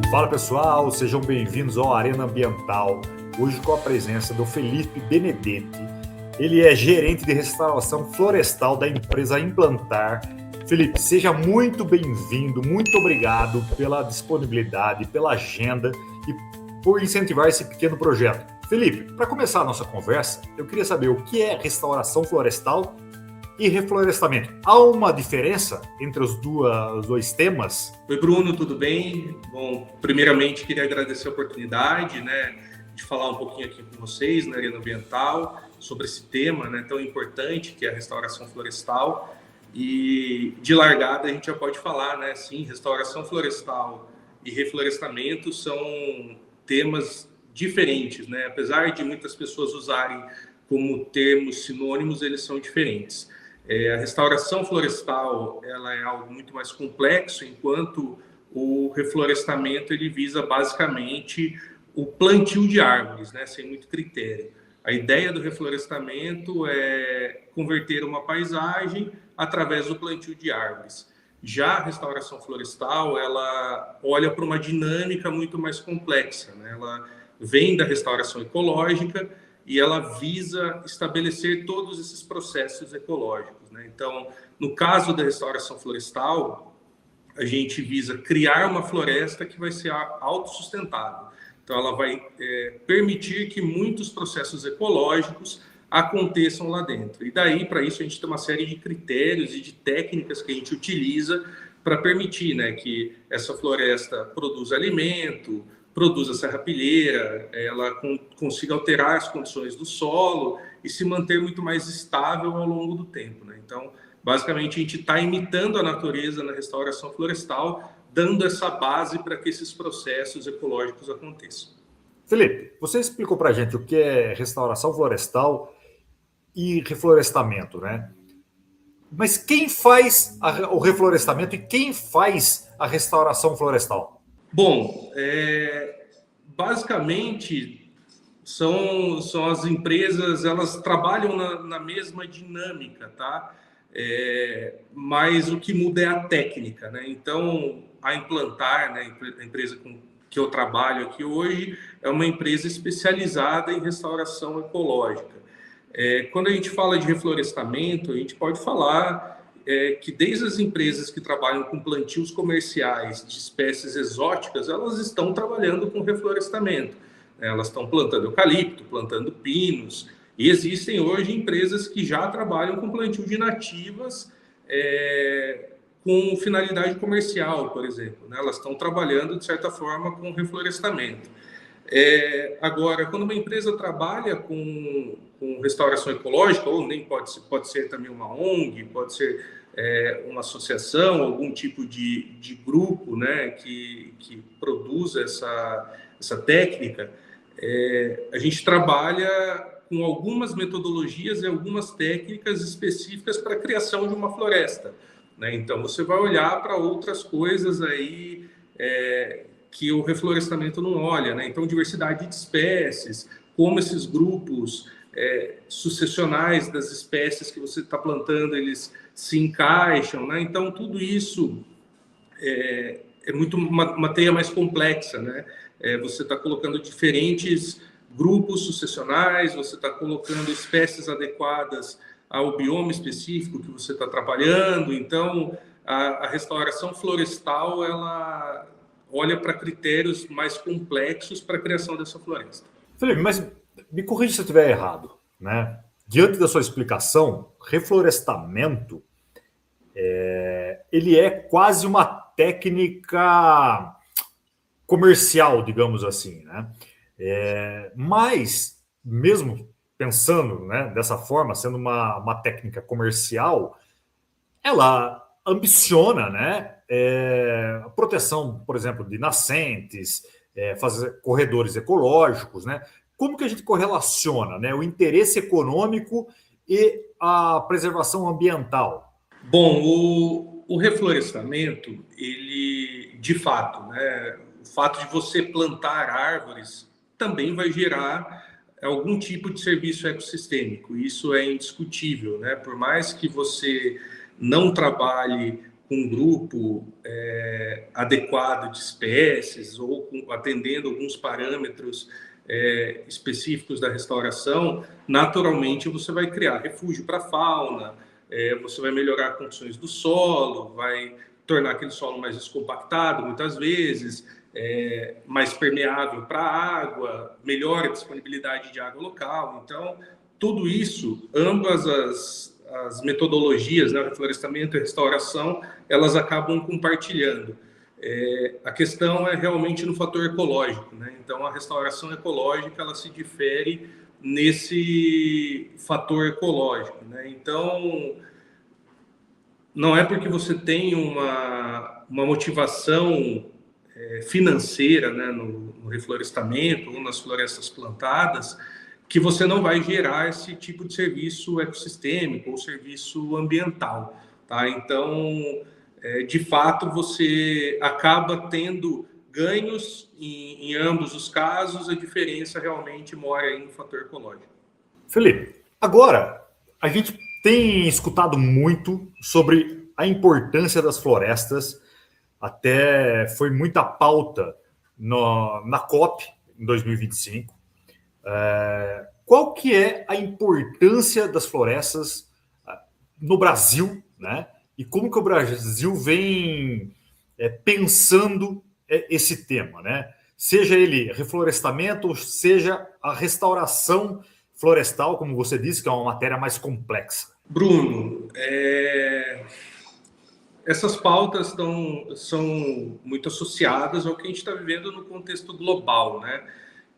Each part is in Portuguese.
Fala pessoal, sejam bem-vindos ao Arena Ambiental, hoje com a presença do Felipe Benedetti. Ele é gerente de restauração florestal da empresa Implantar. Felipe, seja muito bem-vindo, muito obrigado pela disponibilidade, pela agenda e por incentivar esse pequeno projeto. Felipe, para começar a nossa conversa, eu queria saber o que é restauração florestal e reflorestamento. Há uma diferença entre os dois temas? Oi, Bruno, tudo bem? Bom, primeiramente queria agradecer a oportunidade, de falar um pouquinho aqui com vocês na Arena Ambiental sobre esse tema, tão importante que é a restauração florestal. E de largada a gente já pode falar, sim, restauração florestal e reflorestamento são temas diferentes, apesar de muitas pessoas usarem como termos sinônimos, eles são diferentes. A restauração florestal ela é algo muito mais complexo, enquanto o reflorestamento ele visa basicamente o plantio de árvores, sem muito critério. A ideia do reflorestamento é converter uma paisagem através do plantio de árvores. Já a restauração florestal ela olha para uma dinâmica muito mais complexa, Ela vem da restauração ecológica e ela visa estabelecer todos esses processos ecológicos, Então, no caso da restauração florestal, a gente visa criar uma floresta que vai ser autossustentável. Então, ela vai permitir que muitos processos ecológicos aconteçam lá dentro. E daí, para isso, a gente tem uma série de critérios e de técnicas que a gente utiliza para permitir que essa floresta produza alimento, produza serrapilheira, ela consiga alterar as condições do solo e se manter muito mais estável ao longo do tempo. Então, basicamente, a gente está imitando a natureza na restauração florestal, dando essa base para que esses processos ecológicos aconteçam. Felipe, você explicou para a gente o que é restauração florestal e reflorestamento, Mas quem faz o reflorestamento e quem faz a restauração florestal? Bom, basicamente são as empresas, elas trabalham na mesma dinâmica, tá? Mas o que muda é a técnica, Então, a Implantar, a empresa com que eu trabalho aqui hoje, é uma empresa especializada em restauração ecológica. Quando a gente fala de reflorestamento, a gente pode falar que desde as empresas que trabalham com plantios comerciais de espécies exóticas, elas estão trabalhando com reflorestamento. Elas estão plantando eucalipto, plantando pinos, e existem hoje empresas que já trabalham com plantio de nativas com finalidade comercial, por exemplo. Elas estão trabalhando, de certa forma, com reflorestamento. Agora, quando uma empresa trabalha com restauração ecológica, ou nem pode ser também uma ONG, pode ser uma associação, algum tipo de grupo que produza essa técnica, a gente trabalha com algumas metodologias e algumas técnicas específicas para a criação de uma floresta. Então, você vai olhar para outras coisas aí que o reflorestamento não olha, Então, diversidade de espécies, como esses grupos sucessionais das espécies que você está plantando, eles se encaixam, Então, tudo isso é muito uma teia mais complexa, Você está colocando diferentes grupos sucessionais, você está colocando espécies adequadas ao bioma específico que você está trabalhando. Então, a restauração florestal, ela olha para critérios mais complexos para a criação dessa floresta. Felipe, mas me corrija se eu estiver errado, Diante da sua explicação, reflorestamento ele é quase uma técnica comercial, digamos assim, mas mesmo pensando dessa forma, sendo uma técnica comercial, ela ambiciona a proteção, por exemplo, de nascentes, fazer corredores ecológicos, Como que a gente correlaciona o interesse econômico e a preservação ambiental? Bom, o reflorestamento, ele, de fato, o fato de você plantar árvores também vai gerar algum tipo de serviço ecossistêmico. Isso é indiscutível, Por mais que você não trabalhe com um grupo adequado de espécies ou atendendo alguns parâmetros específicos da restauração, naturalmente você vai criar refúgio para a fauna, você vai melhorar as condições do solo, vai tornar aquele solo mais descompactado, muitas vezes, mais permeável para a água, melhora a disponibilidade de água local. Então, tudo isso, ambas as metodologias, né, o reflorestamento e a restauração, elas acabam compartilhando. A questão é realmente no fator ecológico, né? Então, a restauração ecológica, ela se difere nesse fator ecológico, né? Então, não é porque você tem uma motivação financeira, né, no reflorestamento ou nas florestas plantadas, que você não vai gerar esse tipo de serviço ecossistêmico ou serviço ambiental, tá? Então, de fato, você acaba tendo ganhos em ambos os casos, a diferença realmente mora aí no fator ecológico. Felipe, agora a gente tem escutado muito sobre a importância das florestas, até foi muita pauta na COP em 2025. Qual que é a importância das florestas no Brasil, né? E como que o Brasil vem pensando esse tema, né? Seja ele reflorestamento, seja a restauração florestal, como você disse, que é uma matéria mais complexa. Bruno, essas pautas são muito associadas ao que a gente está vivendo no contexto global, né?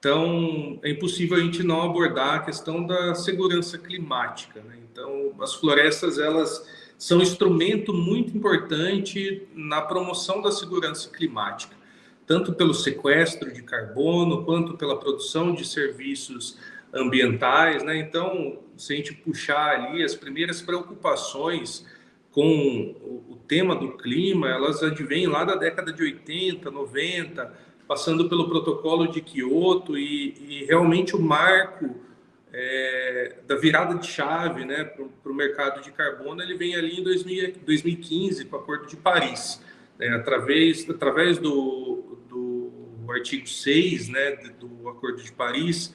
Então, é impossível a gente não abordar a questão da segurança climática, né? Então, as florestas, elas são um instrumento muito importante na promoção da segurança climática, tanto pelo sequestro de carbono, quanto pela produção de serviços ambientais, né? Então, se a gente puxar ali as primeiras preocupações com o tema do clima, elas advêm lá da década de 80, 90, passando pelo protocolo de Kyoto e realmente o marco da virada de chave, né, para o mercado de carbono, ele vem ali em 2015, com o Acordo de Paris, né, através do artigo 6, né, do Acordo de Paris,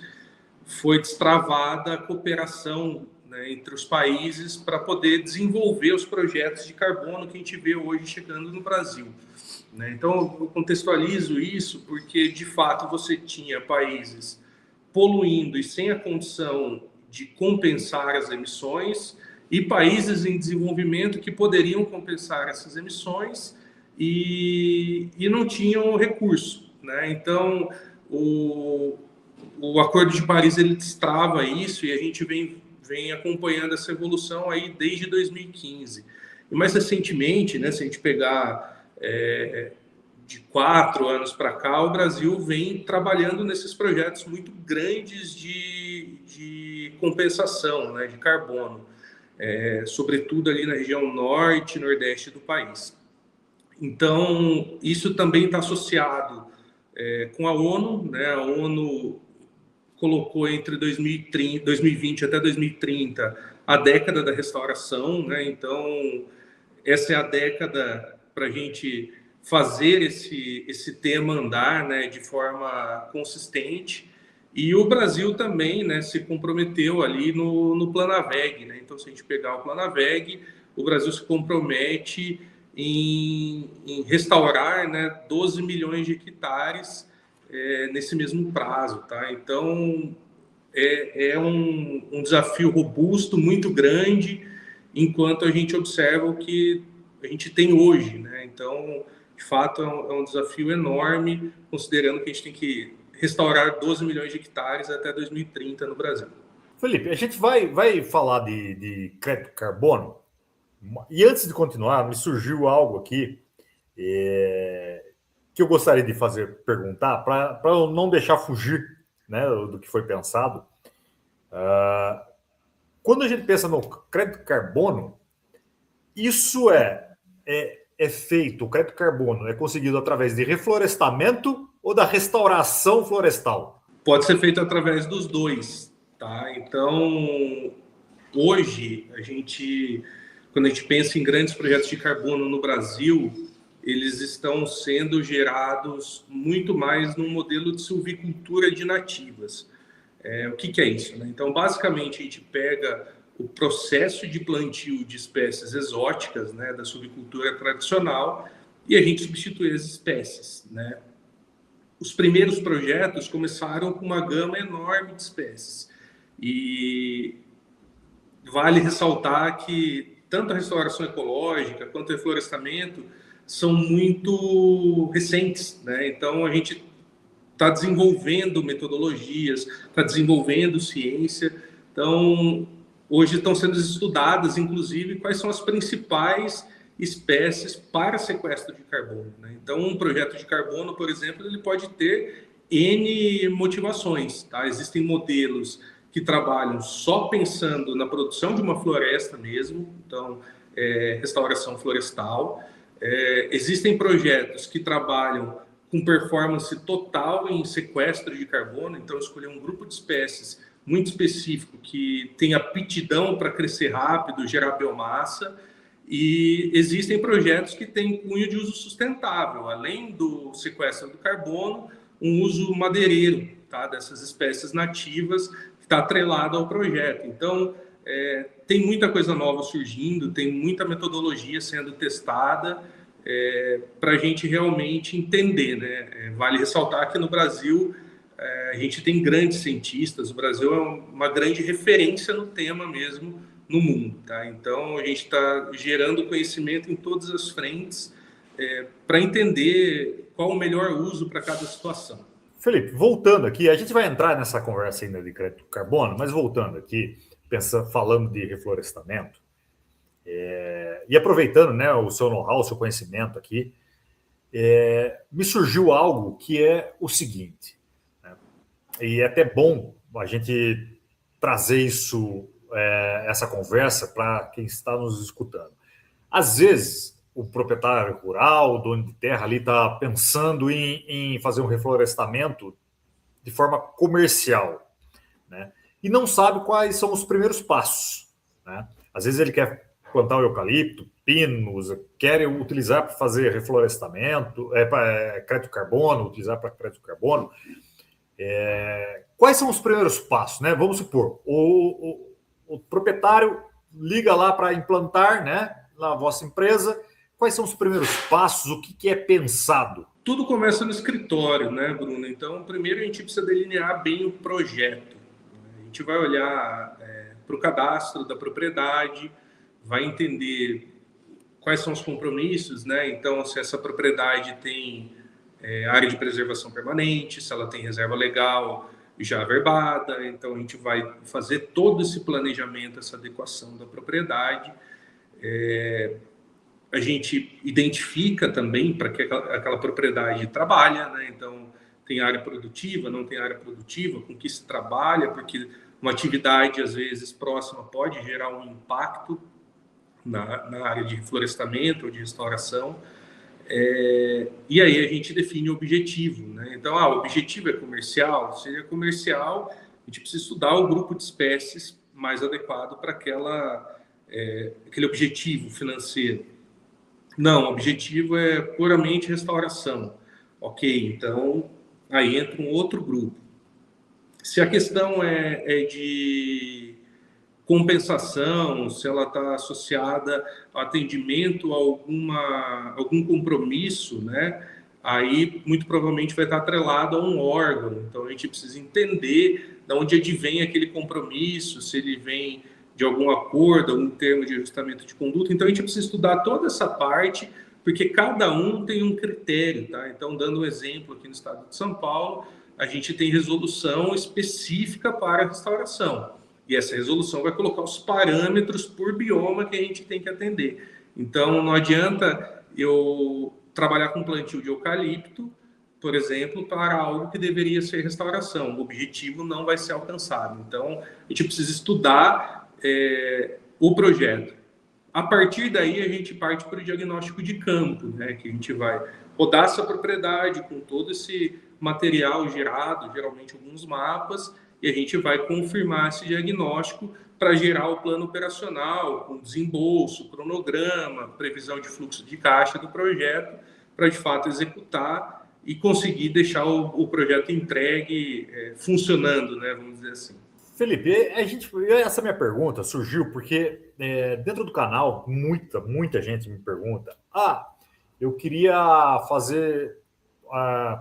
foi destravada a cooperação, né, entre os países para poder desenvolver os projetos de carbono que a gente vê hoje chegando no Brasil, né? Então, eu contextualizo isso porque, de fato, você tinha países poluindo e sem a condição de compensar as emissões e países em desenvolvimento que poderiam compensar essas emissões e não tinham recurso, né? Então, o Acordo de Paris, ele destrava isso e a gente vem acompanhando essa evolução aí desde 2015. E mais recentemente, né, se a gente pegar de 4 anos para cá, o Brasil vem trabalhando nesses projetos muito grandes de compensação, né, de carbono, sobretudo ali na região norte e nordeste do país. Então, isso também está associado com a ONU, né? A ONU colocou entre 2020 até 2030 a década da restauração, né? Então, essa é a década para a gente fazer esse tema andar, né, de forma consistente. E o Brasil também, né, se comprometeu ali no Planaveg, né? Então, se a gente pegar o Planaveg, o Brasil se compromete em restaurar, né, 12 milhões de hectares nesse mesmo prazo, tá? Então, é um desafio robusto, muito grande, enquanto a gente observa o que a gente tem hoje, né? Então, de fato, é um desafio enorme, considerando que a gente tem que restaurar 12 milhões de hectares até 2030 no Brasil. Felipe, a gente vai falar de crédito carbono, e antes de continuar, me surgiu algo aqui que eu gostaria de perguntar, para eu não deixar fugir, né, do que foi pensado. Quando a gente pensa no crédito carbono, isso é feito, o crédito carbono é conseguido através de reflorestamento ou da restauração florestal? Pode ser feito através dos dois, tá? Então, hoje, a gente quando a gente pensa em grandes projetos de carbono no Brasil, eles estão sendo gerados muito mais num modelo de silvicultura de nativas. O que é isso, né? Então, basicamente, a gente pega o processo de plantio de espécies exóticas, né, da silvicultura tradicional, e a gente substitui as espécies, né? Os primeiros projetos começaram com uma gama enorme de espécies. E vale ressaltar que tanto a restauração ecológica quanto o reflorestamento são muito recentes, né? Então, a gente está desenvolvendo metodologias, está desenvolvendo ciência. Então, hoje estão sendo estudadas, inclusive, quais são as principais espécies para sequestro de carbono, né? Então, um projeto de carbono, por exemplo, ele pode ter N motivações, tá? Existem modelos que trabalham só pensando na produção de uma floresta mesmo, então, restauração florestal. Existem projetos que trabalham com performance total em sequestro de carbono, então escolher um grupo de espécies muito específico que tem aptidão para crescer rápido, gerar biomassa, e existem projetos que têm cunho de uso sustentável, além do sequestro do carbono, um uso madeireiro, tá, dessas espécies nativas, que está atrelado ao projeto. Então, tem muita coisa nova surgindo, tem muita metodologia sendo testada, para a gente realmente entender, né? Vale ressaltar que no Brasil a gente tem grandes cientistas, o Brasil é uma grande referência no tema mesmo no mundo, tá? Então a gente está gerando conhecimento em todas as frentes para entender qual o melhor uso para cada situação. Felipe, voltando aqui, a gente vai entrar nessa conversa ainda de crédito carbono, mas voltando aqui, falando de reflorestamento, e aproveitando, né, o seu know-how, o seu conhecimento aqui, me surgiu algo que é o seguinte, né, e é até bom a gente trazer isso, essa conversa para quem está nos escutando. Às vezes, o proprietário rural, o dono de terra ali está pensando em fazer um reflorestamento de forma comercial, né, e não sabe quais são os primeiros passos, né? Às vezes ele quer plantar o eucalipto, pinos, querem utilizar para fazer reflorestamento, crédito carbono, utilizar para crédito carbono. Quais são os primeiros passos, né? Vamos supor, o proprietário liga lá para implantar, né, na vossa empresa. Quais são os primeiros passos? O que é pensado? Tudo começa no escritório, né, Bruno? Então, primeiro a gente precisa delinear bem o projeto. A gente vai olhar para o cadastro da propriedade, vai entender quais são os compromissos, né? Então, se essa propriedade tem área de preservação permanente, se ela tem reserva legal já averbada, então a gente vai fazer todo esse planejamento, essa adequação da propriedade. A gente identifica também para que aquela propriedade trabalha, né? Então, tem área produtiva, não tem área produtiva, com que se trabalha, porque uma atividade, às vezes, próxima pode gerar um impacto na área de reflorestamento ou de restauração. E aí a gente define o objetivo, né? Então, o objetivo é comercial? Se é comercial, a gente precisa estudar o grupo de espécies mais adequado para aquele objetivo financeiro. Não, o objetivo é puramente restauração. Ok, então aí entra um outro grupo. Se a questão é de compensação, se ela está associada ao atendimento a algum compromisso, né? Aí muito provavelmente vai estar atrelado a um órgão. Então a gente precisa entender de onde advém aquele compromisso, se ele vem de algum acordo, algum termo de ajustamento de conduta. Então a gente precisa estudar toda essa parte, porque cada um tem um critério, tá? Então, dando um exemplo aqui no estado de São Paulo, a gente tem resolução específica para a restauração. E essa resolução vai colocar os parâmetros por bioma que a gente tem que atender. Então, não adianta eu trabalhar com plantio de eucalipto, por exemplo, para algo que deveria ser restauração. O objetivo não vai ser alcançado. Então, a gente precisa estudar o projeto. A partir daí, a gente parte para o diagnóstico de campo, né? Que a gente vai rodar essa propriedade com todo esse material gerado, geralmente alguns mapas, e a gente vai confirmar esse diagnóstico para gerar o plano operacional, com desembolso, cronograma, previsão de fluxo de caixa do projeto, para de fato executar e conseguir deixar o projeto entregue, funcionando, né, vamos dizer assim. Felipe, essa minha pergunta surgiu porque dentro do canal muita gente me pergunta: eu queria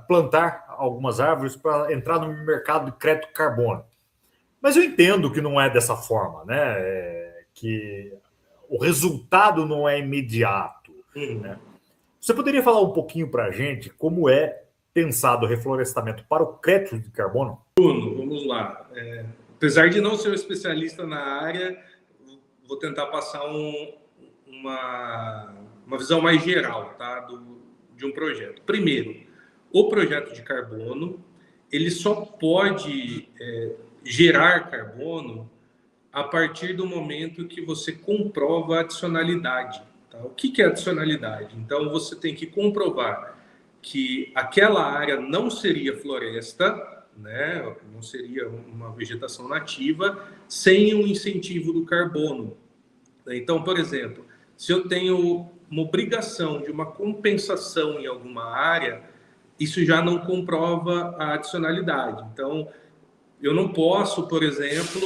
plantar algumas árvores para entrar no mercado de crédito carbono. Mas eu entendo que não é dessa forma, né? Que o resultado não é imediato. Né? Você poderia falar um pouquinho para a gente como é pensado o reflorestamento para o crédito de carbono? Bruno, vamos lá. Apesar de não ser um especialista na área, vou tentar passar uma visão mais geral, tá, de um projeto. Primeiro, o projeto de carbono, ele só pode gerar carbono a partir do momento que você comprova a adicionalidade. Tá? O que é adicionalidade? Então, você tem que comprovar que aquela área não seria floresta, né? Não seria uma vegetação nativa, sem um incentivo do carbono. Então, por exemplo, se eu tenho uma obrigação de uma compensação em alguma área, isso já não comprova a adicionalidade. Então, eu não posso, por exemplo,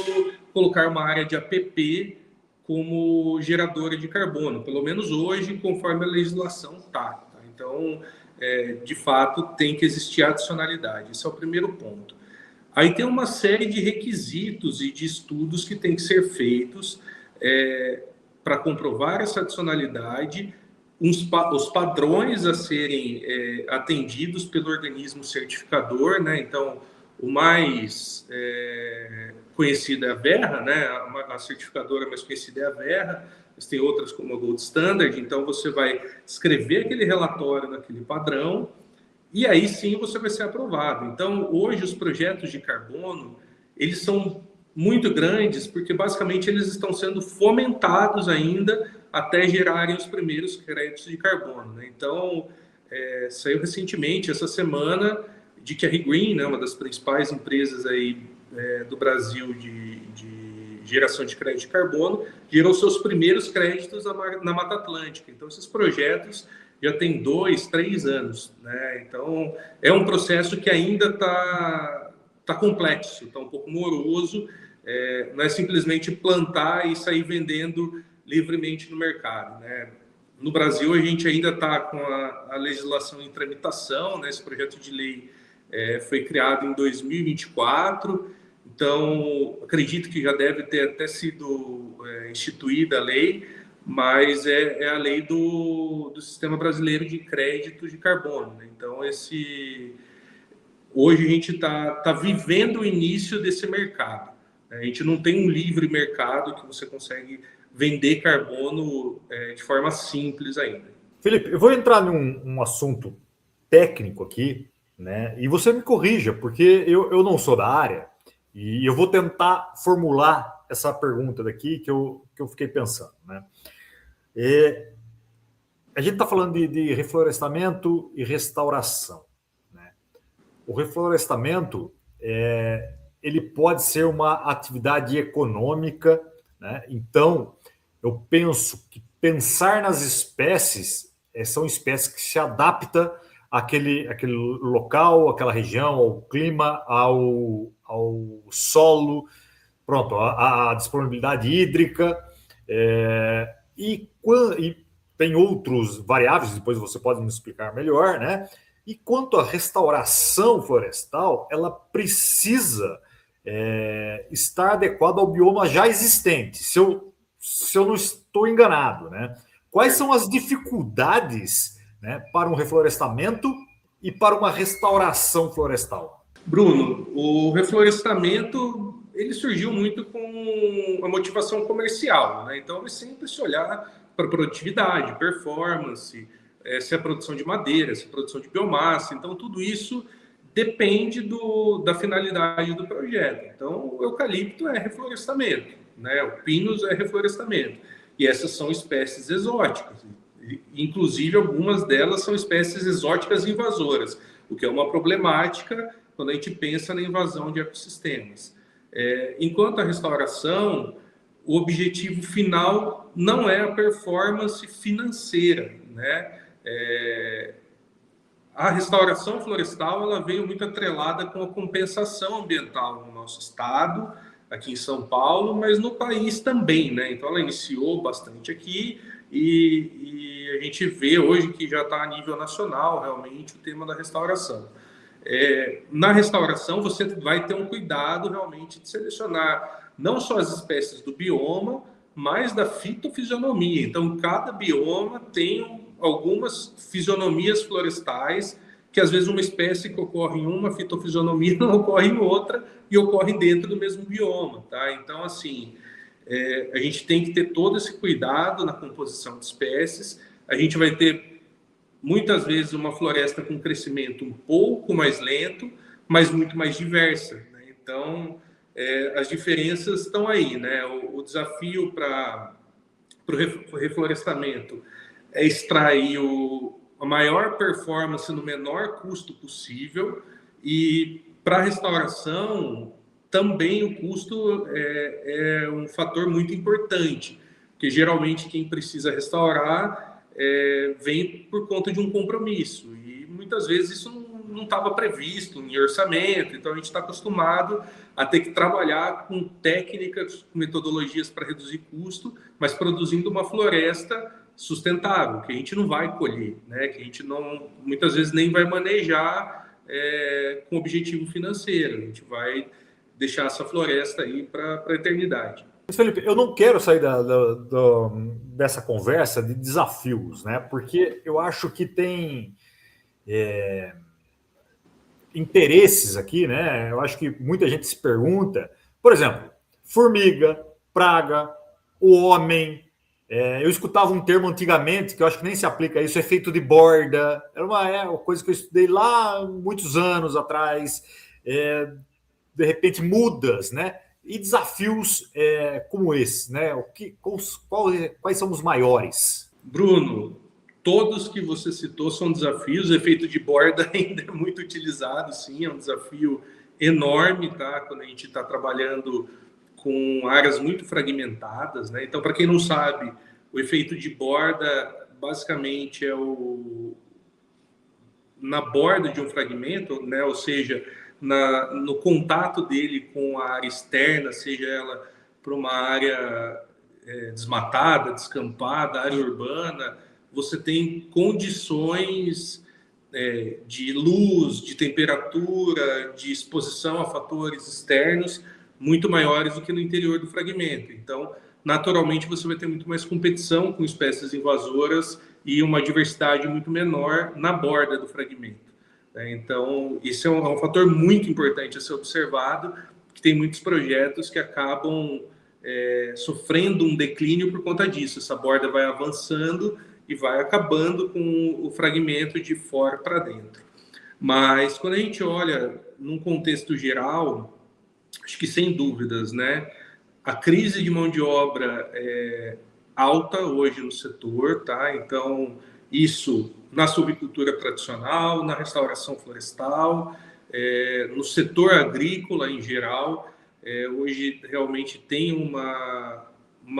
colocar uma área de APP como geradora de carbono, pelo menos hoje, conforme a legislação está. Então, de fato, tem que existir adicionalidade. Esse é o primeiro ponto. Aí tem uma série de requisitos e de estudos que têm que ser feitos para comprovar essa adicionalidade, os padrões a serem atendidos pelo organismo certificador, né? Então, o mais conhecido é a Verra, né? A certificadora mais conhecida é a Verra, mas tem outras como a Gold Standard. Então, você vai escrever aquele relatório naquele padrão e aí sim você vai ser aprovado. Então, hoje, os projetos de carbono, eles são muito grandes porque, basicamente, eles estão sendo fomentados ainda até gerarem os primeiros créditos de carbono. Né? Então, saiu recentemente, essa semana, de que a ReGreen, né, uma das principais empresas aí, do Brasil de geração de crédito de carbono, gerou seus primeiros créditos na Mata Atlântica. Então, esses projetos já têm 2, 3 anos. Né? Então, é um processo que ainda está complexo, está um pouco moroso. Não é simplesmente plantar e sair vendendo livremente no mercado. Né? No Brasil, a gente ainda está com a legislação em tramitação, né? Esse projeto de lei foi criado em 2024, então acredito que já deve ter até sido instituída a lei, mas é a lei do Sistema Brasileiro de Crédito de Carbono. Né? Então, hoje a gente está vivendo o início desse mercado. A gente não tem um livre mercado que você consegue vender carbono de forma simples ainda. Felipe, eu vou entrar num assunto técnico aqui, né? E você me corrija, porque eu não sou da área e eu vou tentar formular essa pergunta daqui que eu fiquei pensando, né? A gente está falando de reflorestamento e restauração, né? O reflorestamento ele pode ser uma atividade econômica, né? Então, eu penso que pensar nas espécies são espécies que se adaptam àquele local, àquela região, ao clima, ao solo, pronto, a disponibilidade hídrica, e tem outros variáveis, depois você pode me explicar melhor, né? E quanto à restauração florestal, ela precisa estar adequada ao bioma já existente, se eu não estou enganado, né? Quais são as dificuldades, né, para um reflorestamento e para uma restauração florestal? Bruno, o reflorestamento ele surgiu muito com a motivação comercial, né? Então é sempre se olhar para produtividade, performance, se é produção de madeira, se é produção de biomassa. Então tudo isso depende da finalidade do projeto. Então o eucalipto é reflorestamento, né? O pinus é reflorestamento. E essas são espécies exóticas. Inclusive, algumas delas são espécies exóticas invasoras, o que é uma problemática quando a gente pensa na invasão de ecossistemas. Enquanto a restauração, o objetivo final não é a performance financeira, né? A restauração florestal ela veio muito atrelada com a compensação ambiental no nosso estado, aqui em São Paulo, mas no país também, né? Então ela iniciou bastante aqui e a gente vê hoje que já está a nível nacional realmente o tema da restauração. Na restauração você vai ter um cuidado realmente de selecionar não só as espécies do bioma, mas da fitofisionomia. Então cada bioma tem algumas fisionomias florestais que às vezes uma espécie que ocorre em uma fitofisionomia não ocorre em outra e ocorre dentro do mesmo bioma, tá? Então, assim, a gente tem que ter todo esse cuidado na composição de espécies. A gente vai ter, muitas vezes, uma floresta com crescimento um pouco mais lento, mas muito mais diversa, né? Então, as diferenças estão aí, né? O desafio para o reflorestamento é extrair a maior performance no menor custo possível, e para a restauração também o custo é um fator muito importante, porque geralmente quem precisa restaurar vem por conta de um compromisso, e muitas vezes isso não estava previsto em orçamento, então a gente está acostumado a ter que trabalhar com técnicas, com metodologias para reduzir custo, mas produzindo uma floresta sustentável, que a gente não vai colher, né? Que a gente não, muitas vezes nem vai manejar com objetivo financeiro, a gente vai deixar essa floresta aí para a eternidade. Felipe, eu não quero sair dessa conversa de desafios, né? Porque eu acho que tem interesses aqui, né? Eu acho que muita gente se pergunta, por exemplo, formiga, praga, o homem. Eu escutava um termo antigamente, que eu acho que nem se aplica a isso, efeito de borda. Era uma coisa que eu estudei lá muitos anos atrás. De repente, mudas, né? E desafios como esse, né? Quais são os maiores? Bruno, todos que você citou são desafios. O efeito de borda ainda é muito utilizado, sim, é um desafio enorme, tá? Quando a gente está trabalhando com áreas muito fragmentadas, né? Então, para quem não sabe, o efeito de borda basicamente é na borda de um fragmento, né? Ou seja, no contato dele com a área externa, seja ela para uma área desmatada, descampada, área urbana, você tem condições de luz, de temperatura, de exposição a fatores externos muito maiores do que no interior do fragmento. Então, naturalmente, você vai ter muito mais competição com espécies invasoras e uma diversidade muito menor na borda do fragmento. Então, isso é um fator muito importante a ser observado, que tem muitos projetos que acabam sofrendo um declínio por conta disso. Essa borda vai avançando e vai acabando com o fragmento de fora para dentro. Mas, quando a gente olha num contexto geral, acho que sem dúvidas, né? A crise de mão de obra é alta hoje no setor, tá? Então, isso na subicultura tradicional, na restauração florestal, no setor agrícola em geral, hoje realmente tem uma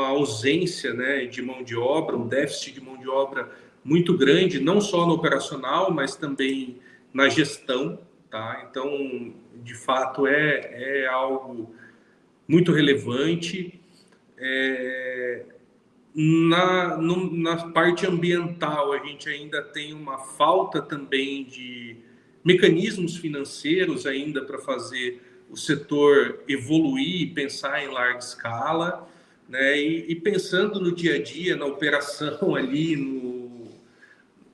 ausência, né, de mão de obra, um déficit de mão de obra muito grande, não só no operacional, mas também na gestão, tá? Então, de fato, é algo muito relevante. Na parte ambiental, a gente ainda tem uma falta também de mecanismos financeiros ainda para fazer o setor evoluir e pensar em larga escala, né? E pensando no dia a dia, na operação ali,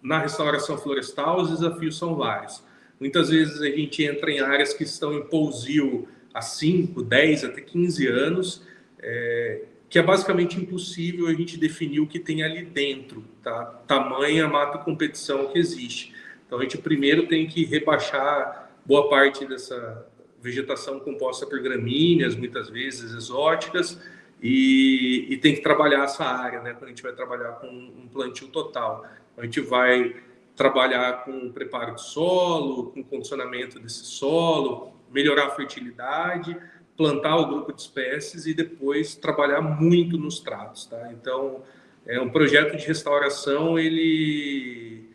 na restauração florestal, os desafios são vários. Muitas vezes a gente entra em áreas que estão em pousio há 5, 10, até 15 anos, que é basicamente impossível a gente definir o que tem ali dentro, tá? Tamanha mato-competição que existe. Então, a gente primeiro tem que rebaixar boa parte dessa vegetação composta por gramíneas, muitas vezes exóticas, e tem que trabalhar essa área, né? Quando a gente vai trabalhar com um plantio total. A gente vai trabalhar com preparo de solo, com condicionamento desse solo, melhorar a fertilidade, plantar o grupo de espécies e depois trabalhar muito nos tratos, tá? Então, um projeto de restauração, ele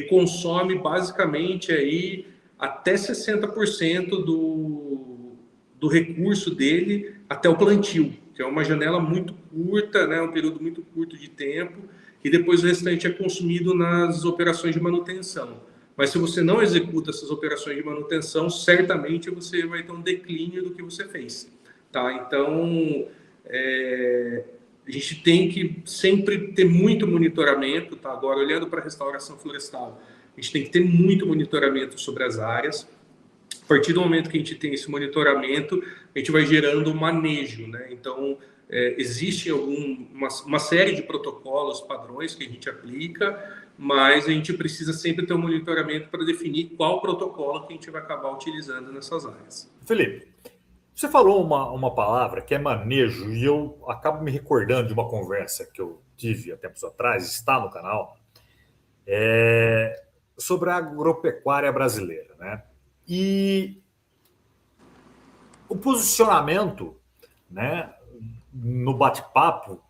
consome basicamente aí até 60% do recurso dele até o plantio, que é uma janela muito curta, né, um período muito curto de tempo, e depois o restante é consumido nas operações de manutenção. Mas se você não executa essas operações de manutenção, certamente você vai ter um declínio do que você fez, tá? Então, a gente tem que sempre ter muito monitoramento, tá? Agora, olhando para a restauração florestal, a gente tem que ter muito monitoramento sobre as áreas. A partir do momento que a gente tem esse monitoramento, a gente vai gerando um manejo, né? Então, existe uma série de protocolos, padrões que a gente aplica, mas a gente precisa sempre ter um monitoramento para definir qual protocolo que a gente vai acabar utilizando nessas áreas. Felipe, você falou uma palavra que é manejo, e eu acabo me recordando de uma conversa que eu tive há tempos atrás, está no canal, sobre a agropecuária brasileira, né? E o posicionamento, né, no bate-papo,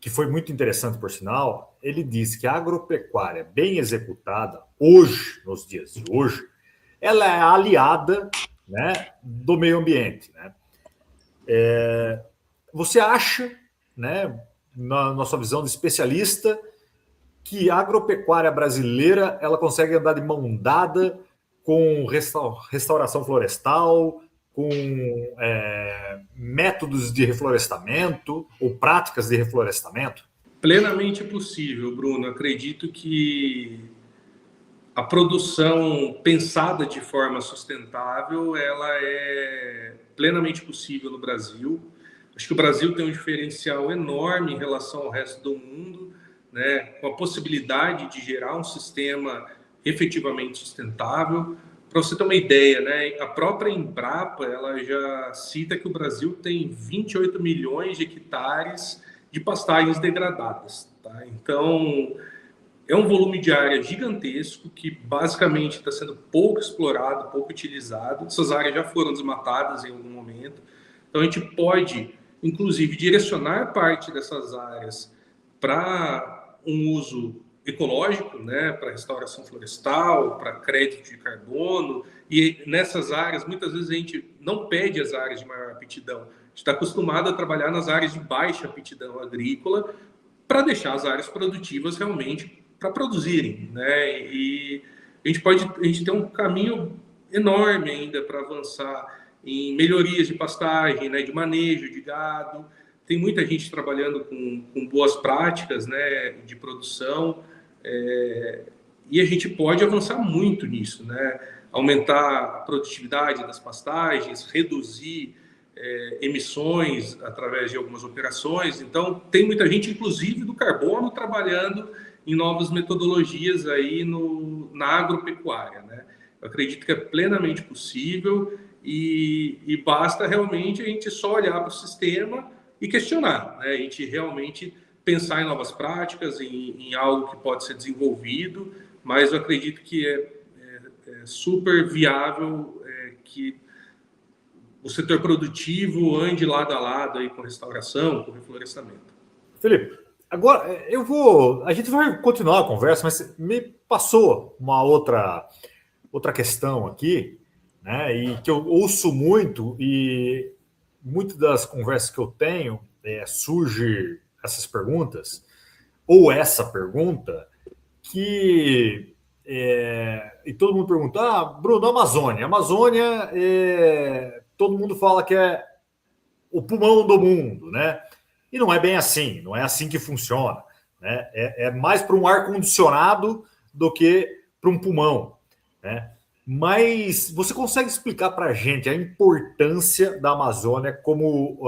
que foi muito interessante por sinal, ele diz que a agropecuária bem executada, hoje, nos dias de hoje, ela é aliada, né, do meio ambiente, né? Você acha, né, na sua visão de especialista, que a agropecuária brasileira ela consegue andar de mão dada com restauração florestal, com métodos de reflorestamento ou práticas de reflorestamento? Plenamente possível, Bruno. Acredito que a produção pensada de forma sustentável, ela é plenamente possível no Brasil. Acho que o Brasil tem um diferencial enorme em relação ao resto do mundo, né, com a possibilidade de gerar um sistema efetivamente sustentável. Para você ter uma ideia, né, a própria Embrapa ela já cita que o Brasil tem 28 milhões de hectares de pastagens degradadas, tá? Então, é um volume de área gigantesco que basicamente está sendo pouco explorado, pouco utilizado. Essas áreas já foram desmatadas em algum momento. Então, a gente pode, inclusive, direcionar parte dessas áreas para um uso ecológico, né, para restauração florestal, para crédito de carbono. E nessas áreas, muitas vezes a gente não pede as áreas de maior aptidão. A gente está acostumado a trabalhar nas áreas de baixa aptidão agrícola para deixar as áreas produtivas realmente para produzirem, né? E a gente tem um caminho enorme ainda para avançar em melhorias de pastagem, né, de manejo de gado. Tem muita gente trabalhando com boas práticas, né, de produção, e a gente pode avançar muito nisso, né? Aumentar a produtividade das pastagens, reduzir emissões através de algumas operações. Então, tem muita gente, inclusive do carbono, trabalhando em novas metodologias aí na agropecuária, né? Eu acredito que é plenamente possível e basta realmente a gente só olhar para o sistema e questionar, né? A gente realmente pensar em novas práticas, em algo que pode ser desenvolvido, mas eu acredito que é super viável que o setor produtivo ande lado a lado aí com restauração, com reflorestamento. Felipe, agora a gente vai continuar a conversa, mas me passou uma outra questão aqui, né? E que eu ouço muito e muitas das conversas que eu tenho surge essas perguntas ou essa pergunta que e todo mundo pergunta, Bruno, Amazônia, todo mundo fala que é o pulmão do mundo, né? E não é bem assim, não é assim que funciona, né? É mais para um ar-condicionado do que para um pulmão, né? Mas você consegue explicar para a gente a importância da Amazônia como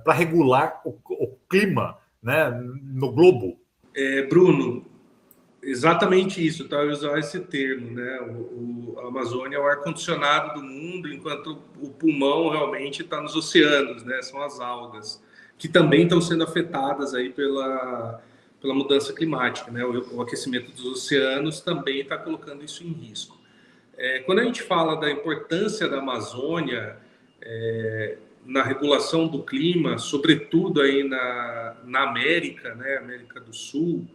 para regular o clima, né, no globo? Bruno, exatamente isso, tá? Eu usar esse termo, né? A Amazônia é o ar-condicionado do mundo, enquanto o pulmão realmente está nos oceanos, né? São as algas, que também estão sendo afetadas aí pela mudança climática, né? O aquecimento dos oceanos também está colocando isso em risco. Quando a gente fala da importância da Amazônia, na regulação do clima, sobretudo aí na América, né, América do Sul,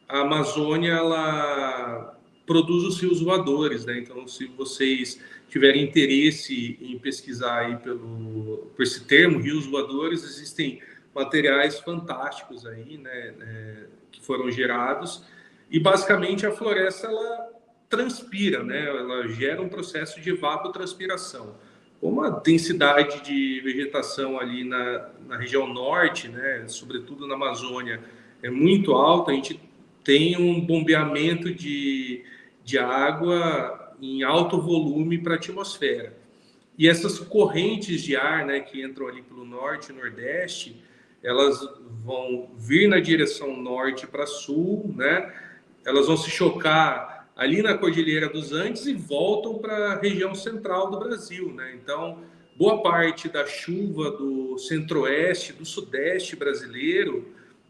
a Amazônia ela produz os rios voadores, né? Então, se vocês tiverem interesse em pesquisar aí por esse termo, rios voadores, existem materiais fantásticos aí, né, que foram gerados, e basicamente a floresta ela transpira, né? Ela gera um processo de evapotranspiração. Como a densidade de vegetação ali na região norte, né, sobretudo na Amazônia, é muito alta, a gente tem um bombeamento de água em alto volume para a atmosfera. E essas correntes de ar, né, que entram ali pelo norte e nordeste, elas vão vir na direção norte para sul, né? Elas vão se chocar ali na Cordilheira dos Andes e voltam para a região central do Brasil, né? Então, boa parte da chuva do centro-oeste, do sudeste brasileiro,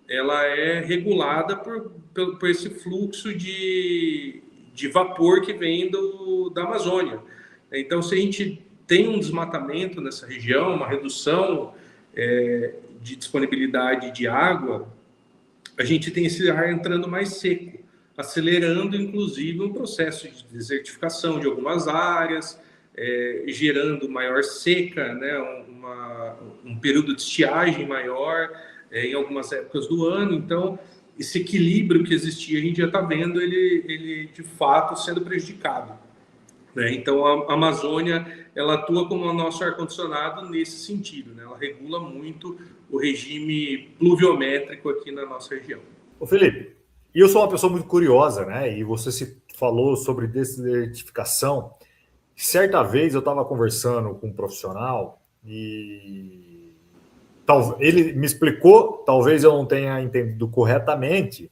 ela é regulada por esse fluxo de vapor que vem da Amazônia. Então, se a gente tem um desmatamento nessa região, uma redução de disponibilidade de água, a gente tem esse ar entrando mais seco, acelerando, inclusive, um processo de desertificação de algumas áreas, gerando maior seca, né, um período de estiagem maior em algumas épocas do ano. Então, esse equilíbrio que existia, a gente já está vendo ele, de fato, sendo prejudicado, né? Então, a Amazônia ela atua como o nosso ar-condicionado nesse sentido, né? Ela regula muito o regime pluviométrico aqui na nossa região. Ô Felipe, eu sou uma pessoa muito curiosa, né? E você se falou sobre desertificação. Certa vez eu estava conversando com um profissional e ele me explicou, talvez eu não tenha entendido corretamente,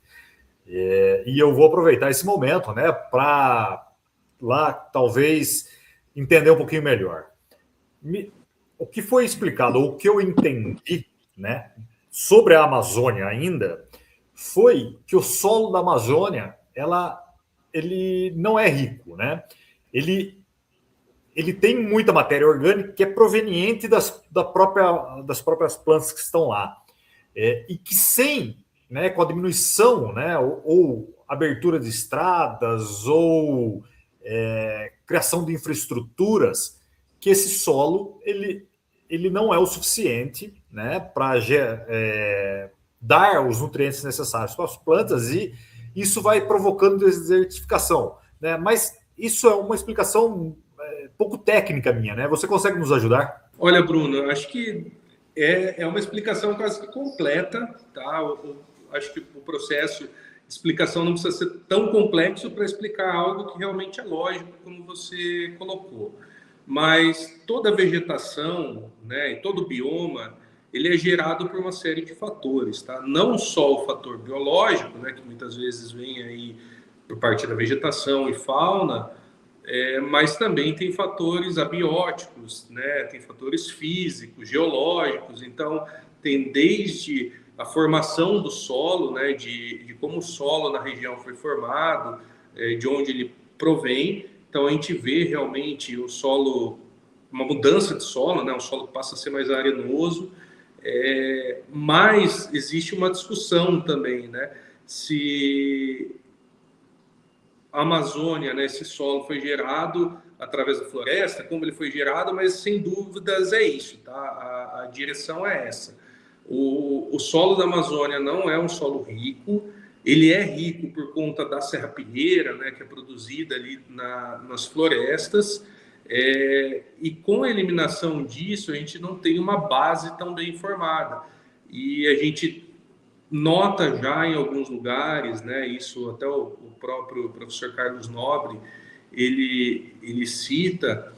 e eu vou aproveitar esse momento, né, para lá talvez entender um pouquinho melhor. O que foi explicado, ou o que eu entendi, né, sobre a Amazônia ainda, foi que o solo da Amazônia, ele não é rico, né? Ele tem muita matéria orgânica que é proveniente das próprias plantas que estão lá. E que né, com a diminuição, né, ou abertura de estradas, ou criação de infraestruturas, que esse solo ele não é o suficiente, né, para dar os nutrientes necessários para as plantas, e isso vai provocando desertificação, né? Mas isso é uma explicação pouco técnica minha, né? Você consegue nos ajudar? Olha, Bruno, acho que é uma explicação quase que completa, tá? Acho que o processo de explicação não precisa ser tão complexo para explicar algo que realmente é lógico, como você colocou. Mas toda a vegetação, né, e todo o bioma, ele é gerado por uma série de fatores, tá? Não só o fator biológico, né, que muitas vezes vem aí por parte da vegetação e fauna, mas também tem fatores abióticos, né? Tem fatores físicos, geológicos. Então, tem desde a formação do solo, né? De como o solo na região foi formado, de onde ele provém. Então, a gente vê realmente o solo, uma mudança de solo, né? O solo passa a ser mais arenoso, mas existe uma discussão também, né? Se a Amazônia, né, esse solo foi gerado através da floresta, como ele foi gerado, mas sem dúvidas é isso, tá? A direção é essa. O solo da Amazônia não é um solo rico, ele é rico por conta da serrapilheira, né, que é produzida ali nas florestas, e com a eliminação disso, a gente não tem uma base tão bem formada. E a gente nota já em alguns lugares, né, isso até o próprio professor Carlos Nobre, ele cita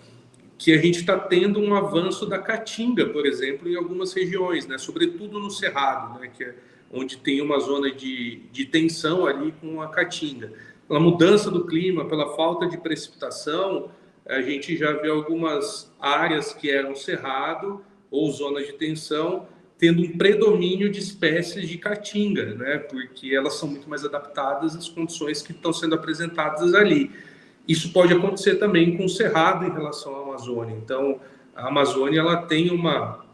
que a gente está tendo um avanço da caatinga, por exemplo, em algumas regiões, né, sobretudo no Cerrado, né, que é onde tem uma zona de tensão ali com a caatinga. Pela mudança do clima, pela falta de precipitação, a gente já vê algumas áreas que eram cerrado ou zonas de tensão tendo um predomínio de espécies de caatinga, né? Porque elas são muito mais adaptadas às condições que estão sendo apresentadas ali. Isso pode acontecer também com o cerrado em relação à Amazônia. Então, a Amazônia ela tem uma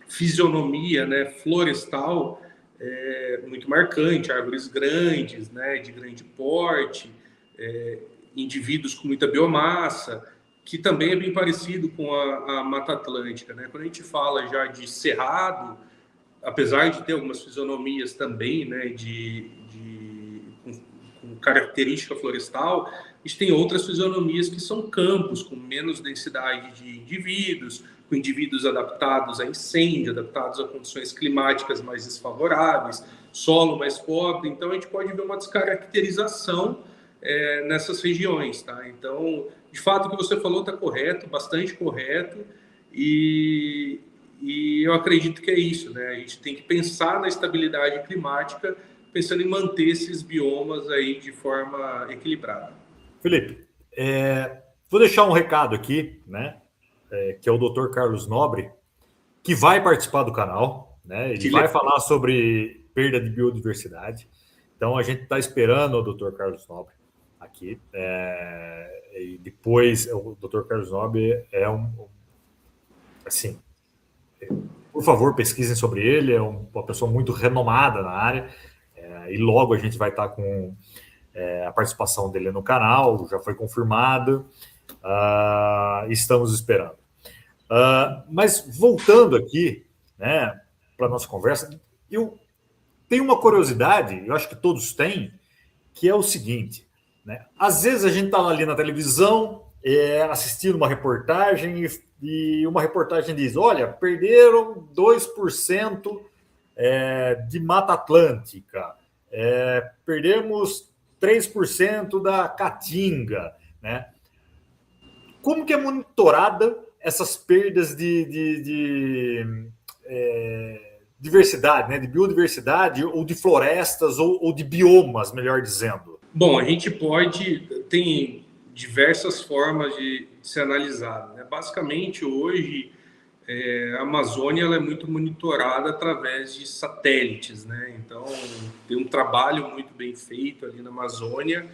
fisionomia, né, florestal muito marcante, árvores grandes, né, de grande porte, indivíduos com muita biomassa, que também é bem parecido com a Mata Atlântica, né? Quando a gente fala já de cerrado, apesar de ter algumas fisionomias também, né, com característica florestal, a gente tem outras fisionomias que são campos, com menos densidade de indivíduos, com indivíduos adaptados a incêndio, adaptados a condições climáticas mais desfavoráveis, solo mais pobre. Então, a gente pode ver uma descaracterização nessas regiões, tá? Então, de fato, o que você falou está correto, bastante correto, e eu acredito que é isso, né? A gente tem que pensar na estabilidade climática, pensando em manter esses biomas aí de forma equilibrada. Felipe, vou deixar um recado aqui, né? Que é o Dr. Carlos Nobre, que vai participar do canal, né? Ele vai falar sobre perda de biodiversidade. Então a gente está esperando o Dr. Carlos Nobre aqui. E depois o Dr. Carlos Nobre assim, por favor, pesquisem sobre ele. É uma pessoa muito renomada na área. E logo a gente vai estar com a participação dele no canal. Já foi confirmado. Estamos esperando. Mas voltando aqui, né, para a nossa conversa, eu tenho uma curiosidade, eu acho que todos têm, que é o seguinte, né? Às vezes a gente está ali na televisão assistindo uma reportagem e uma reportagem diz, olha, perderam 2% de Mata Atlântica, perdemos 3% da Caatinga, né? Como que é monitorada essas perdas de diversidade, né? De biodiversidade ou de florestas ou de biomas, melhor dizendo? Bom, a gente tem diversas formas de se analisar, né? Basicamente, hoje, a Amazônia ela é muito monitorada através de satélites, né? Então, tem um trabalho muito bem feito ali na Amazônia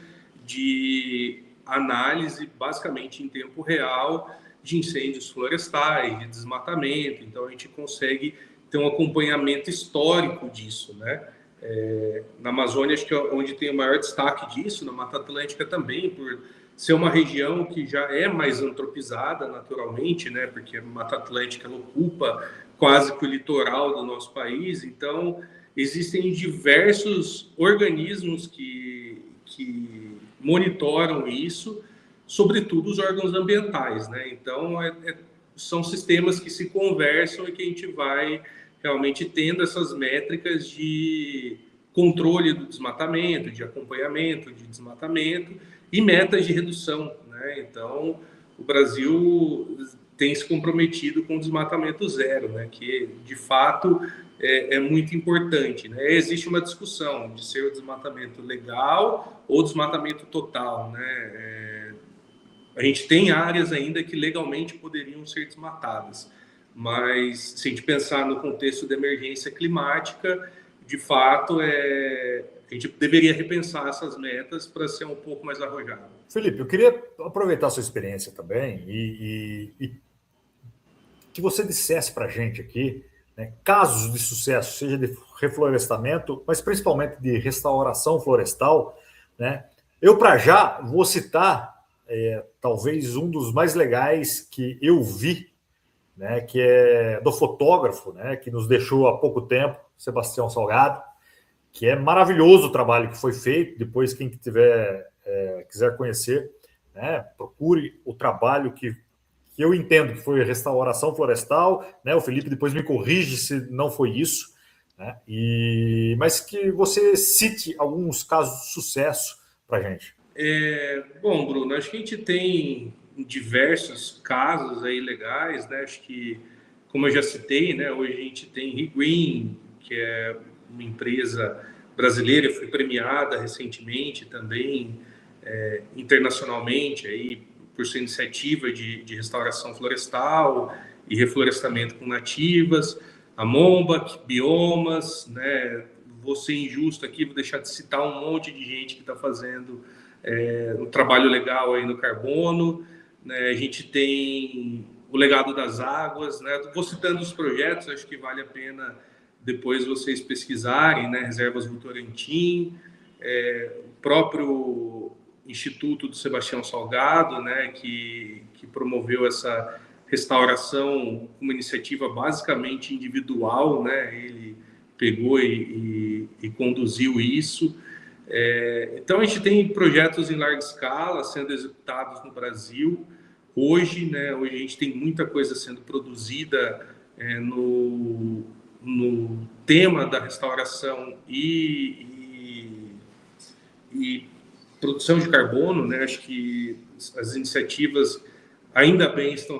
de análise, basicamente em tempo real, de incêndios florestais, de desmatamento. Então, a gente consegue ter um acompanhamento histórico disso, né? Na Amazônia, acho que é onde tem o maior destaque disso, na Mata Atlântica também, por ser uma região que já é mais antropizada naturalmente, né? Porque a Mata Atlântica ela ocupa quase que o litoral do nosso país. Então, existem diversos organismos que monitoram isso, sobretudo os órgãos ambientais, né? Então, são sistemas que se conversam e que a gente vai realmente tendo essas métricas de controle do desmatamento, de acompanhamento de desmatamento e metas de redução, né? Então, o Brasil tem se comprometido com o desmatamento zero, né? Que, de fato, é muito importante, né? Existe uma discussão de ser o desmatamento legal ou desmatamento total, né? A gente tem áreas ainda que legalmente poderiam ser desmatadas, mas se a gente pensar no contexto de emergência climática, de fato, a gente deveria repensar essas metas para ser um pouco mais arrojado. Felipe, eu queria aproveitar a sua experiência também e que você dissesse para a gente aqui, né, casos de sucesso, seja de reflorestamento, mas principalmente de restauração florestal, né? Eu, para já, vou citar talvez um dos mais legais que eu vi, né, que é do fotógrafo, né, que nos deixou há pouco tempo, Sebastião Salgado, que é maravilhoso o trabalho que foi feito. Depois, quem quiser conhecer, né, procure o trabalho que eu entendo que foi restauração florestal, né? O Felipe depois me corrige se não foi isso, né? Mas que você cite alguns casos de sucesso para a gente. Bom, Bruno, acho que a gente tem diversos casos aí legais, né? Acho que, como eu já citei, né, hoje a gente tem ReGreen, que é uma empresa brasileira, foi premiada recentemente também, internacionalmente, aí, por sua iniciativa de restauração florestal e reflorestamento com nativas. A Mombac, Biomas, né? Vou ser injusto aqui, vou deixar de citar um monte de gente que está fazendo um trabalho legal aí no carbono, né? A gente tem o legado das águas, né? Vou citando os projetos, acho que vale a pena depois vocês pesquisarem, né? Reservas Votorantim, o próprio Instituto do Sebastião Salgado, né? Que promoveu essa restauração, uma iniciativa basicamente individual, né? Ele pegou e conduziu isso. Então a gente tem projetos em larga escala sendo executados no Brasil. Hoje, né, hoje a gente tem muita coisa sendo produzida no tema da restauração e produção de carbono, né? Acho que as iniciativas ainda bem estão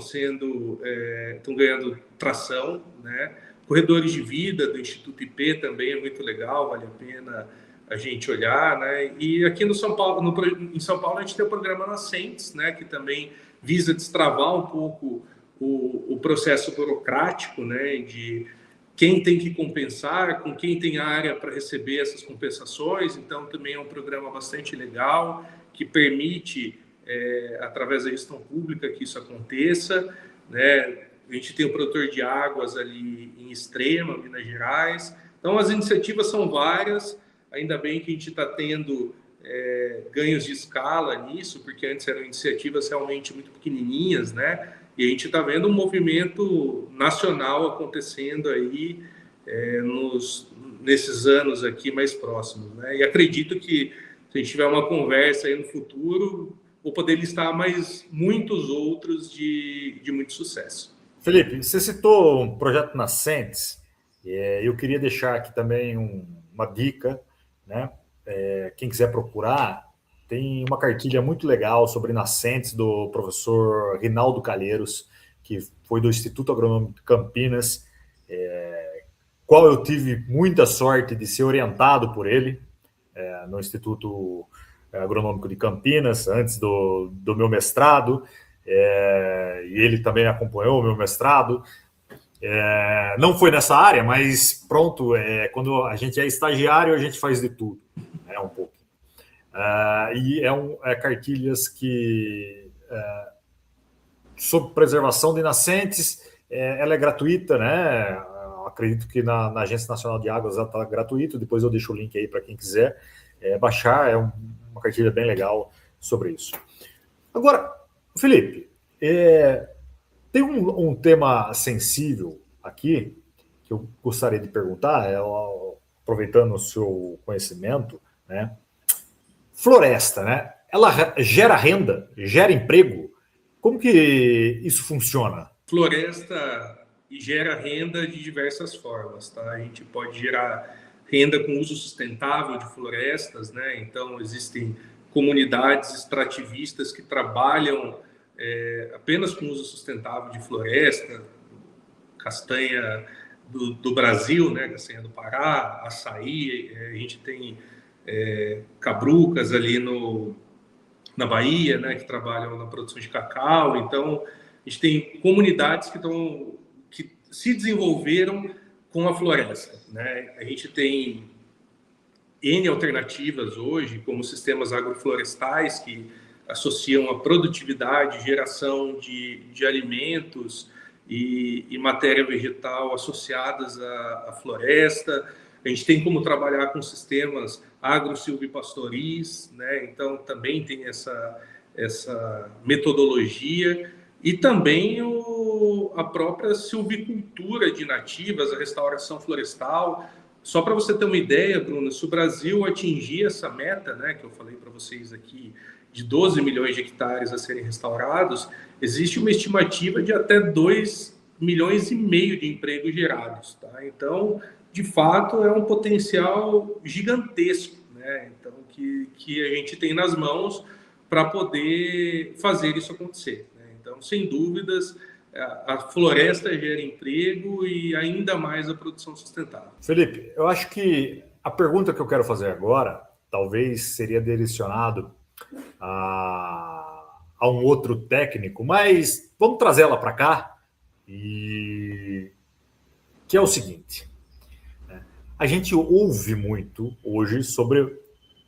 ganhando tração, né? Corredores de vida do Instituto IP também é muito legal, vale a pena a gente olhar, né? E aqui no São Paulo, em São Paulo a gente tem o programa Nascentes, né? Que também visa destravar um pouco o processo burocrático, né? De quem tem que compensar, com quem tem área para receber essas compensações. Então também é um programa bastante legal que permite, através da gestão pública, que isso aconteça, né? A gente tem o produtor de águas ali em Extrema, Minas Gerais. Então as iniciativas são várias. Ainda bem que a gente está tendo ganhos de escala nisso, porque antes eram iniciativas realmente muito pequenininhas, né? E a gente está vendo um movimento nacional acontecendo aí nesses anos aqui mais próximos, né? E acredito que se a gente tiver uma conversa aí no futuro, vou poder listar mais muitos outros de muito sucesso. Felipe, você citou um projeto Nascentes, eu queria deixar aqui também uma dica, né? Quem quiser procurar, tem uma cartilha muito legal sobre nascentes do professor Rinaldo Calheiros, que foi do Instituto Agronômico de Campinas, qual eu tive muita sorte de ser orientado por ele no Instituto Agronômico de Campinas, antes do meu mestrado, e ele também acompanhou o meu mestrado. Não foi nessa área, mas pronto, quando a gente é estagiário, a gente faz de tudo, um pouco. E cartilhas que sobre preservação de nascentes, ela é gratuita, né? Acredito que na Agência Nacional de Águas ela está gratuito. Depois eu deixo o link aí para quem quiser baixar. É uma cartilha bem legal sobre isso. Agora, Felipe, tem um tema sensível aqui que eu gostaria de perguntar, aproveitando o seu conhecimento, né? Floresta, né? Ela gera renda, gera emprego. Como que isso funciona? Floresta gera renda de diversas formas, tá? A gente pode gerar renda com uso sustentável de florestas, né? Então existem comunidades extrativistas que trabalham apenas com uso sustentável de floresta, castanha do Brasil, né? Castanha do Pará, açaí, a gente tem cabrucas ali na Bahia, né, que trabalham na produção de cacau. Então, a gente tem comunidades que se desenvolveram com a floresta, né? A gente tem N alternativas hoje, como sistemas agroflorestais, que associam a produtividade, geração de alimentos e matéria vegetal associadas à floresta. A gente tem como trabalhar com sistemas agro-silvipastoris, né? Então também tem essa metodologia, e também a própria silvicultura de nativas, a restauração florestal. Só para você ter uma ideia, Bruno, se o Brasil atingir essa meta, né, que eu falei para vocês aqui, de 12 milhões de hectares a serem restaurados, existe uma estimativa de até 2,5 milhões de empregos gerados, tá? Então, de fato, é um potencial gigantesco, né? Então, que a gente tem nas mãos para poder fazer isso acontecer, né? Então, sem dúvidas, a floresta gera emprego e ainda mais a produção sustentável. Felipe, eu acho que a pergunta que eu quero fazer agora talvez seria direcionado a um outro técnico, mas vamos trazê-la para cá, que é o seguinte: a gente ouve muito hoje sobre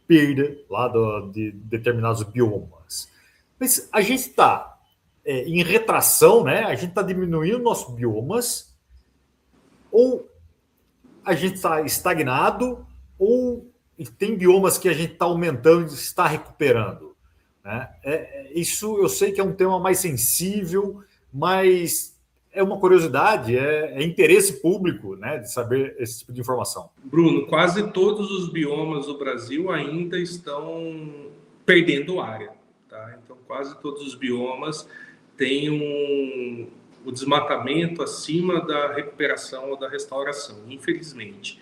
perda lá de determinados biomas, mas a gente está em retração, né? A gente está diminuindo nossos biomas, ou a gente está estagnado, ou tem biomas que a gente está aumentando e está recuperando, né? Isso eu sei que é um tema mais sensível, mas é uma curiosidade, é interesse público, né, de saber esse tipo de informação. Bruno, quase todos os biomas do Brasil ainda estão perdendo área, tá? Então, quase todos os biomas têm o desmatamento acima da recuperação ou da restauração, infelizmente.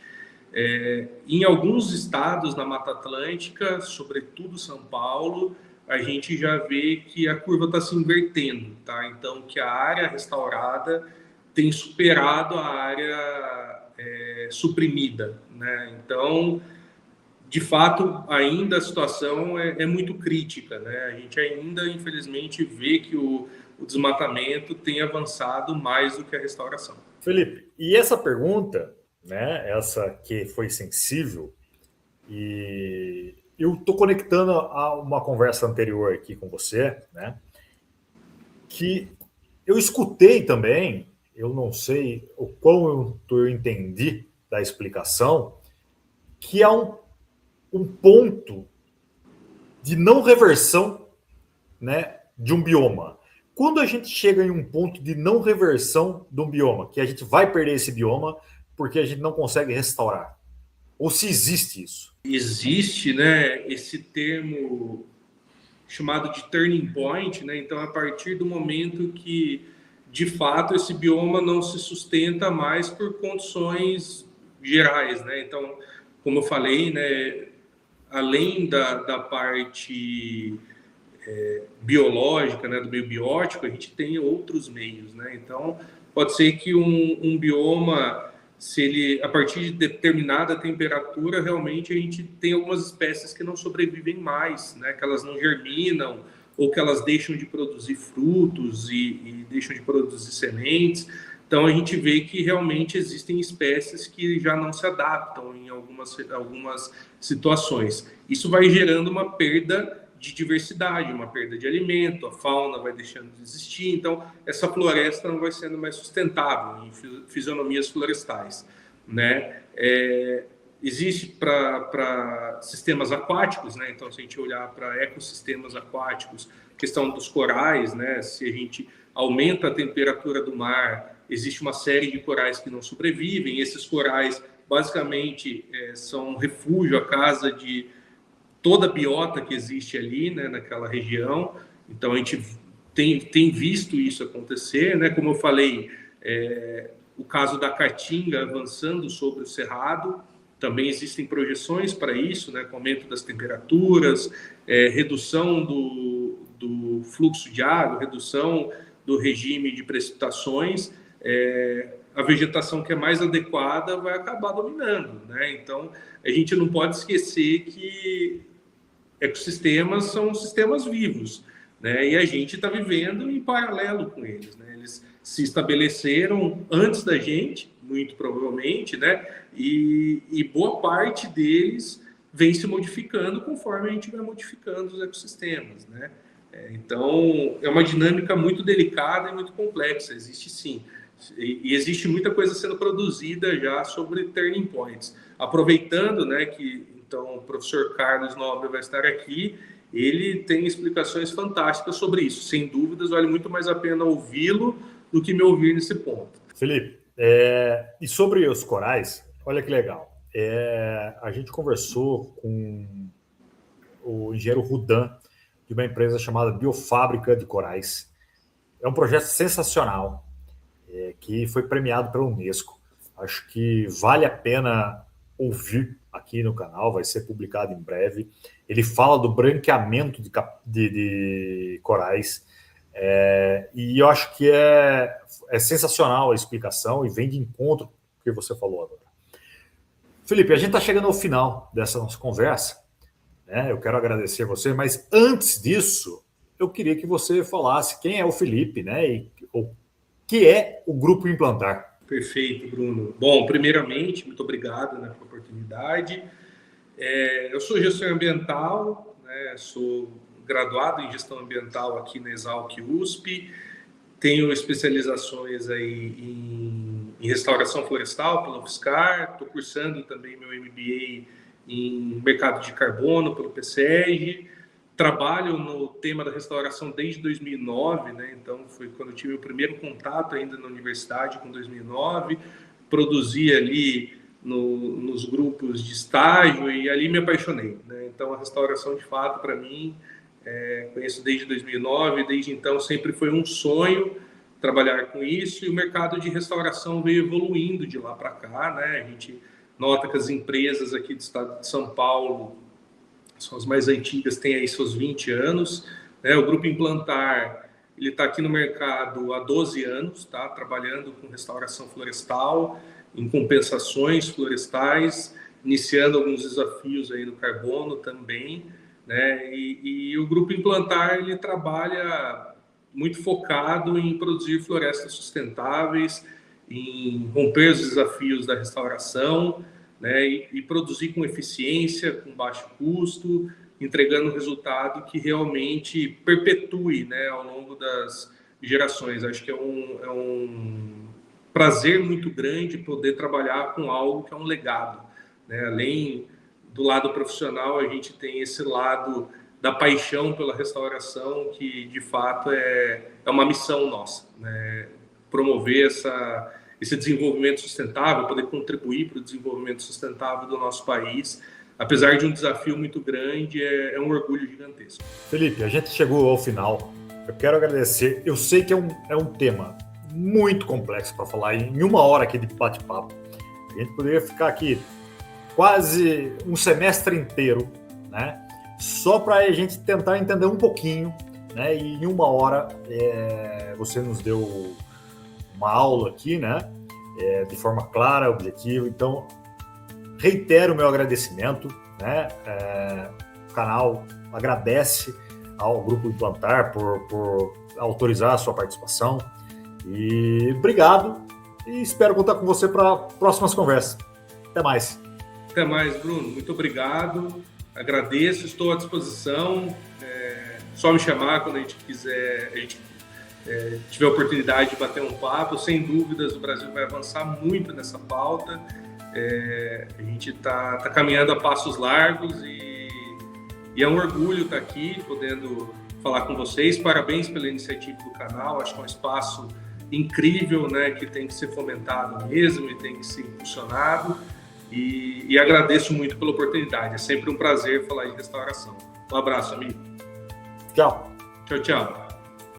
Em alguns estados na Mata Atlântica, sobretudo São Paulo, a gente já vê que a curva está se invertendo, tá? Então, que a área restaurada tem superado a área suprimida, né? Então, de fato, ainda a situação é muito crítica, né? A gente ainda, infelizmente, vê que o desmatamento tem avançado mais do que a restauração. Felipe, e essa pergunta, né, essa que foi sensível, e eu estou conectando a uma conversa anterior aqui com você, né, que eu escutei também, eu não sei o quão eu entendi da explicação, que há um ponto de não reversão, né, de um bioma. Quando a gente chega em um ponto de não reversão de um bioma, que a gente vai perder esse bioma porque a gente não consegue restaurar, ou se existe isso? Existe, né, esse termo chamado de turning point, né? Então, a partir do momento que, de fato, esse bioma não se sustenta mais por condições gerais, né? Então, como eu falei, né, além da parte biológica, né, do meio biótico, a gente tem outros meios, né? Então, pode ser que um bioma, se ele, a partir de determinada temperatura, realmente a gente tem algumas espécies que não sobrevivem mais, né? Que elas não germinam, ou que elas deixam de produzir frutos e deixam de produzir sementes. Então, a gente vê que realmente existem espécies que já não se adaptam em algumas situações. Isso vai gerando uma perda de diversidade, uma perda de alimento, a fauna vai deixando de existir, então essa floresta não vai sendo mais sustentável em fisionomias florestais, né? Existe para sistemas aquáticos, né? Então, se a gente olhar para ecossistemas aquáticos, questão dos corais, né? Se a gente aumenta a temperatura do mar, existe uma série de corais que não sobrevivem. Esses corais, basicamente, são refúgio, a casa de toda a biota que existe ali, né, naquela região. Então, a gente tem visto isso acontecer, né? Como eu falei, o caso da caatinga avançando sobre o cerrado, também existem projeções para isso, né, com aumento das temperaturas, redução do fluxo de água, redução do regime de precipitações, a vegetação que é mais adequada vai acabar dominando, né? Então, a gente não pode esquecer que ecossistemas são sistemas vivos, né? E a gente está vivendo em paralelo com eles, né? Eles se estabeleceram antes da gente, muito provavelmente, né? E boa parte deles vem se modificando conforme a gente vai modificando os ecossistemas, né? Então, é uma dinâmica muito delicada e muito complexa, existe sim. E existe muita coisa sendo produzida já sobre turning points. Aproveitando, né, que então o professor Carlos Nobre vai estar aqui, ele tem explicações fantásticas sobre isso. Sem dúvidas, vale muito mais a pena ouvi-lo do que me ouvir nesse ponto. Felipe, e sobre os corais, olha que legal. A gente conversou com o engenheiro Rudan, de uma empresa chamada Biofábrica de Corais. É um projeto sensacional, que foi premiado pela Unesco. Acho que vale a pena ouvir aqui no canal, vai ser publicado em breve. Ele fala do branqueamento de corais, e eu acho que é sensacional a explicação e vem de encontro com o que você falou agora. Felipe, a gente está chegando ao final dessa nossa conversa, né? Eu quero agradecer você, mas antes disso, eu queria que você falasse quem é o Felipe, né? E o que é o Grupo Implantar. Perfeito, Bruno. Bom, primeiramente, muito obrigado, né, pela oportunidade. Eu sou gestor ambiental, né, sou graduado em gestão ambiental aqui na Exalc USP, tenho especializações aí em restauração florestal pela UFSCar, estou cursando também meu MBA em mercado de carbono pelo PSEG, trabalho no tema da restauração desde 2009, né? Então foi quando eu tive o primeiro contato ainda na universidade, com 2009, produzi ali nos grupos de estágio e ali me apaixonei, né? Então a restauração de fato para mim, conheço desde 2009, desde então sempre foi um sonho trabalhar com isso, e o mercado de restauração veio evoluindo de lá para cá, né? A gente nota que as empresas aqui do estado de São Paulo são as mais antigas, têm aí seus 20 anos, né? O Grupo Implantar, ele está aqui no mercado há 12 anos, tá? Trabalhando com restauração florestal, em compensações florestais, iniciando alguns desafios aí no carbono também, né? E o Grupo Implantar, ele trabalha muito focado em produzir florestas sustentáveis, em romper os desafios da restauração, né? E produzir com eficiência, com baixo custo, entregando um resultado que realmente perpetue, né, ao longo das gerações. Acho que é um prazer muito grande poder trabalhar com algo que é um legado, né? Além do lado profissional, a gente tem esse lado da paixão pela restauração, que de fato é uma missão nossa, né? Promover esse desenvolvimento sustentável, poder contribuir para o desenvolvimento sustentável do nosso país, apesar de um desafio muito grande, é um orgulho gigantesco. Felipe, a gente chegou ao final. Eu quero agradecer. Eu sei que é um tema muito complexo para falar em uma hora aqui de bate-papo. A gente poderia ficar aqui quase um semestre inteiro, né? Só para a gente tentar entender um pouquinho, né? E em uma hora você nos deu uma aula aqui, né? De forma clara, objetiva. Então, reitero o meu agradecimento, né? O canal agradece ao Grupo Implantar por autorizar a sua participação. E obrigado. E espero contar com você para próximas conversas. Até mais. Até mais, Bruno. Muito obrigado. Agradeço, estou à disposição. Só me chamar quando a gente quiser, tiver a oportunidade de bater um papo. Sem dúvidas, o Brasil vai avançar muito nessa pauta. A gente está caminhando a passos largos e é um orgulho estar aqui, podendo falar com vocês. Parabéns pela iniciativa do canal. Acho que é um espaço incrível, né, que tem que ser fomentado mesmo e tem que ser impulsionado. E agradeço muito pela oportunidade. É sempre um prazer falar de restauração. Um abraço, amigo. Tchau. Tchau, tchau.